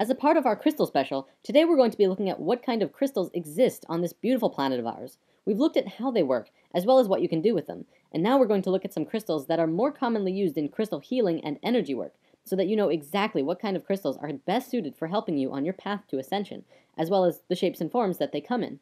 As a part of our crystal special, today we're going to be looking at what kind of crystals exist on this beautiful planet of ours. We've looked at how they work, as well as what you can do with them, and now we're going to look at some crystals that are more commonly used in crystal healing and energy work, so that you know exactly what kind of crystals are best suited for helping you on your path to ascension, as well as the shapes and forms that they come in.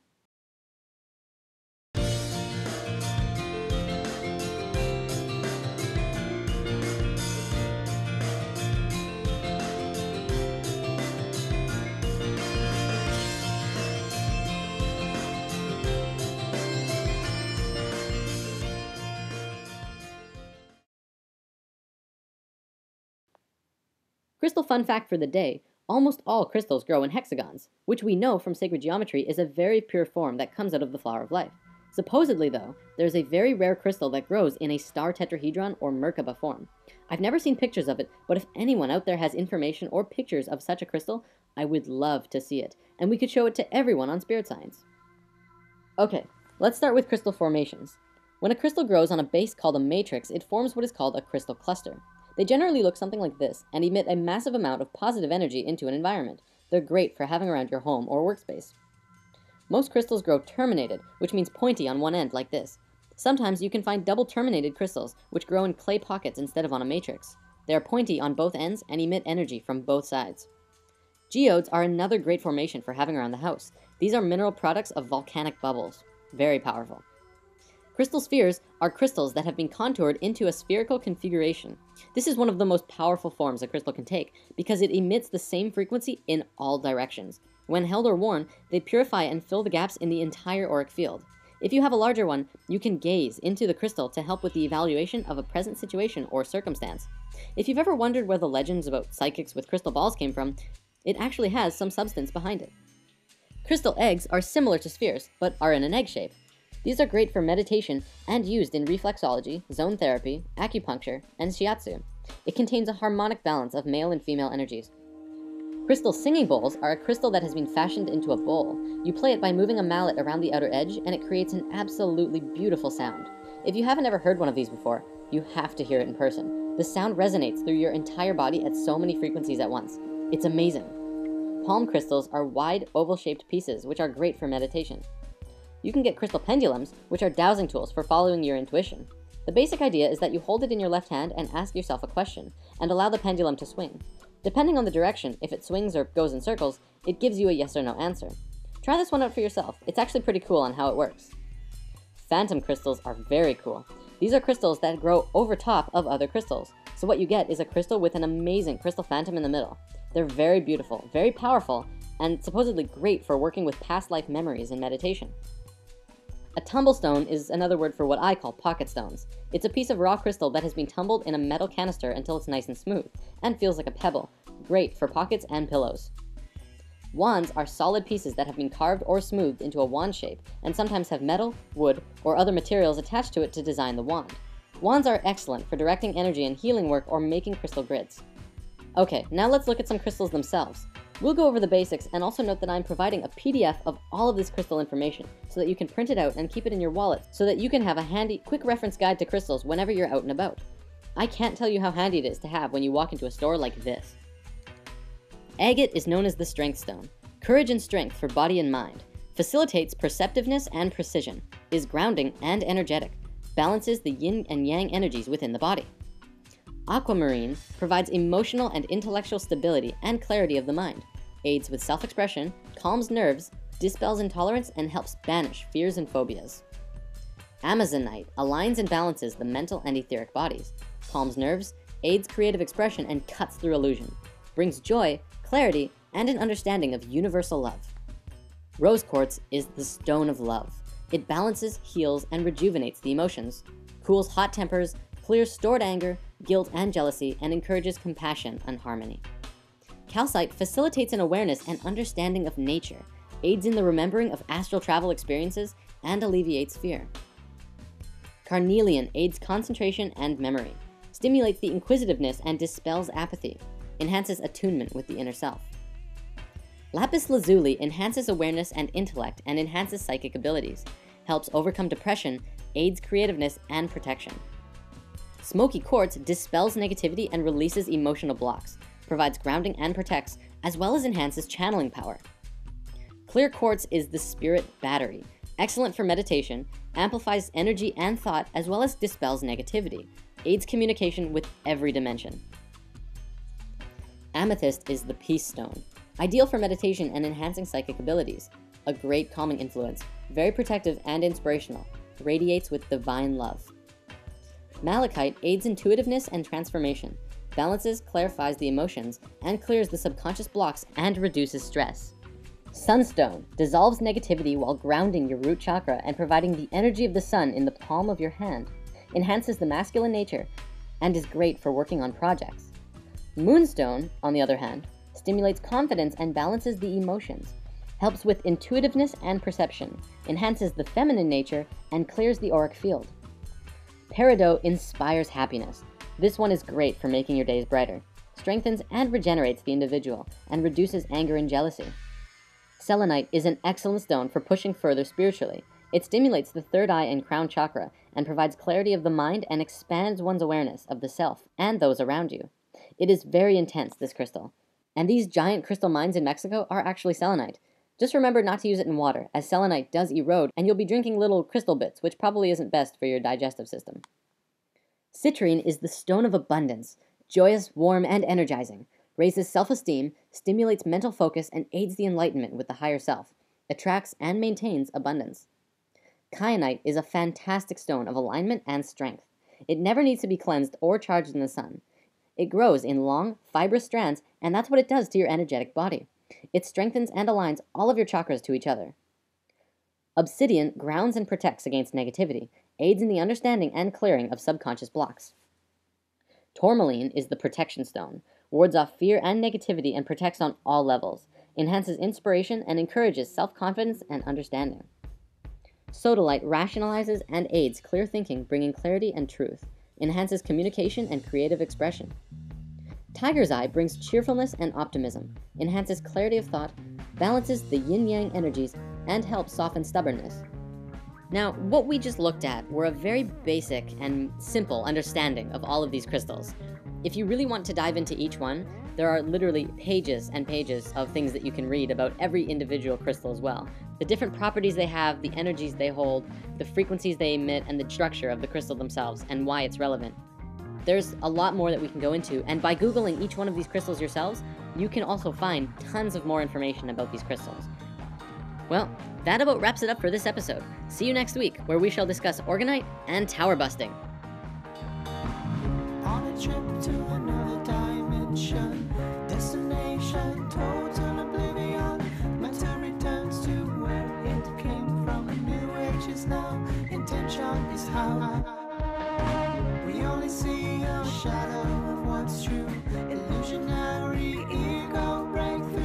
Crystal fun fact for the day, almost all crystals grow in hexagons, which we know from sacred geometry is a very pure form that comes out of the flower of life. Supposedly though, there's a very rare crystal that grows in a star tetrahedron or Merkaba form. I've never seen pictures of it, but if anyone out there has information or pictures of such a crystal, I would love to see it, and we could show it to everyone on Spirit Science. Okay, let's start with crystal formations. When a crystal grows on a base called a matrix, it forms what is called a crystal cluster. They generally look something like this and emit a massive amount of positive energy into an environment. They're great for having around your home or workspace. Most crystals grow terminated, which means pointy on one end like this. Sometimes you can find double terminated crystals, which grow in clay pockets instead of on a matrix. They are pointy on both ends and emit energy from both sides. Geodes are another great formation for having around the house. These are mineral products of volcanic bubbles. Very powerful. Crystal spheres are crystals that have been contoured into a spherical configuration. This is one of the most powerful forms a crystal can take because it emits the same frequency in all directions. When held or worn, they purify and fill the gaps in the entire auric field. If you have a larger one, you can gaze into the crystal to help with the evaluation of a present situation or circumstance. If you've ever wondered where the legends about psychics with crystal balls came from, it actually has some substance behind it. Crystal eggs are similar to spheres, but are in an egg shape. These are great for meditation and used in reflexology, zone therapy, acupuncture, and shiatsu. It contains a harmonic balance of male and female energies. Crystal singing bowls are a crystal that has been fashioned into a bowl. You play it by moving a mallet around the outer edge, and it creates an absolutely beautiful sound. If you haven't ever heard one of these before, you have to hear it in person. The sound resonates through your entire body at so many frequencies at once. It's amazing. Palm crystals are wide, oval-shaped pieces, which are great for meditation. You can get crystal pendulums, which are dowsing tools for following your intuition. The basic idea is that you hold it in your left hand and ask yourself a question, and allow the pendulum to swing. Depending on the direction, if it swings or goes in circles, it gives you a yes or no answer. Try this one out for yourself. It's actually pretty cool on how it works. Phantom crystals are very cool. These are crystals that grow over top of other crystals. So what you get is a crystal with an amazing crystal phantom in the middle. They're very beautiful, very powerful, and supposedly great for working with past life memories in meditation. A tumblestone is another word for what I call pocket stones. It's a piece of raw crystal that has been tumbled in a metal canister until it's nice and smooth, and feels like a pebble. Great for pockets and pillows. Wands are solid pieces that have been carved or smoothed into a wand shape, and sometimes have metal, wood, or other materials attached to it to design the wand. Wands are excellent for directing energy and healing work or making crystal grids. Okay, now let's look at some crystals themselves. We'll go over the basics and also note that I'm providing a PDF of all of this crystal information so that you can print it out and keep it in your wallet so that you can have a handy, quick reference guide to crystals whenever you're out and about. I can't tell you how handy it is to have when you walk into a store like this. Agate is known as the strength stone. Courage and strength for body and mind. Facilitates perceptiveness and precision. Is grounding and energetic. Balances the yin and yang energies within the body. Aquamarine provides emotional and intellectual stability and clarity of the mind, aids with self-expression, calms nerves, dispels intolerance, and helps banish fears and phobias. Amazonite aligns and balances the mental and etheric bodies, calms nerves, aids creative expression, and cuts through illusion, brings joy, clarity, and an understanding of universal love. Rose quartz is the stone of love. It balances, heals, and rejuvenates the emotions, cools hot tempers, clears stored anger, guilt, and jealousy, and encourages compassion and harmony. Calcite facilitates an awareness and understanding of nature, aids in the remembering of astral travel experiences, and alleviates fear. Carnelian aids concentration and memory, stimulates the inquisitiveness and dispels apathy, enhances attunement with the inner self. Lapis lazuli enhances awareness and intellect and enhances psychic abilities, helps overcome depression, aids creativeness and protection. Smoky quartz dispels negativity and releases emotional blocks, provides grounding and protects, as well as enhances channeling power. Clear quartz is the spirit battery, excellent for meditation, amplifies energy and thought, as well as dispels negativity, aids communication with every dimension. Amethyst is the peace stone, ideal for meditation and enhancing psychic abilities, a great calming influence, very protective and inspirational, radiates with divine love. Malachite aids intuitiveness and transformation, balances, clarifies the emotions, and clears the subconscious blocks and reduces stress. Sunstone dissolves negativity while grounding your root chakra and providing the energy of the sun in the palm of your hand, enhances the masculine nature, and is great for working on projects. Moonstone, on the other hand, stimulates confidence and balances the emotions, helps with intuitiveness and perception, enhances the feminine nature, and clears the auric field. Peridot inspires happiness. This one is great for making your days brighter, strengthens and regenerates the individual, and reduces anger and jealousy. Selenite is an excellent stone for pushing further spiritually. It stimulates the third eye and crown chakra and provides clarity of the mind and expands one's awareness of the self and those around you. It is very intense, this crystal. And these giant crystal mines in Mexico are actually selenite. Just remember not to use it in water, as selenite does erode, and you'll be drinking little crystal bits, which probably isn't best for your digestive system. Citrine is the stone of abundance, joyous, warm, and energizing. Raises self-esteem, stimulates mental focus, and aids the enlightenment with the higher self, attracts and maintains abundance. Kyanite is a fantastic stone of alignment and strength. It never needs to be cleansed or charged in the sun. It grows in long, fibrous strands, and that's what it does to your energetic body. It strengthens and aligns all of your chakras to each other. Obsidian grounds and protects against negativity, aids in the understanding and clearing of subconscious blocks. Tourmaline is the protection stone, wards off fear and negativity and protects on all levels, enhances inspiration and encourages self-confidence and understanding. Sodalite rationalizes and aids clear thinking, bringing clarity and truth, enhances communication and creative expression. Tiger's Eye brings cheerfulness and optimism, enhances clarity of thought, balances the yin-yang energies, and helps soften stubbornness. Now, what we just looked at were a very basic and simple understanding of all of these crystals. If you really want to dive into each one, there are literally pages and pages of things that you can read about every individual crystal as well. The different properties they have, the energies they hold, the frequencies they emit, and the structure of the crystal themselves, and why it's relevant. There's a lot more that we can go into, and by Googling each one of these crystals yourselves, you can also find tons of more information about these crystals. Well, that about wraps it up for this episode. See you next week, where we shall discuss orgonite and tower busting. On a trip to another dimension, destination total oblivion. Matter returns to where it came from. A new age is now, intention is how. We only see a shadow of what's true. Illusionary ego breakthrough.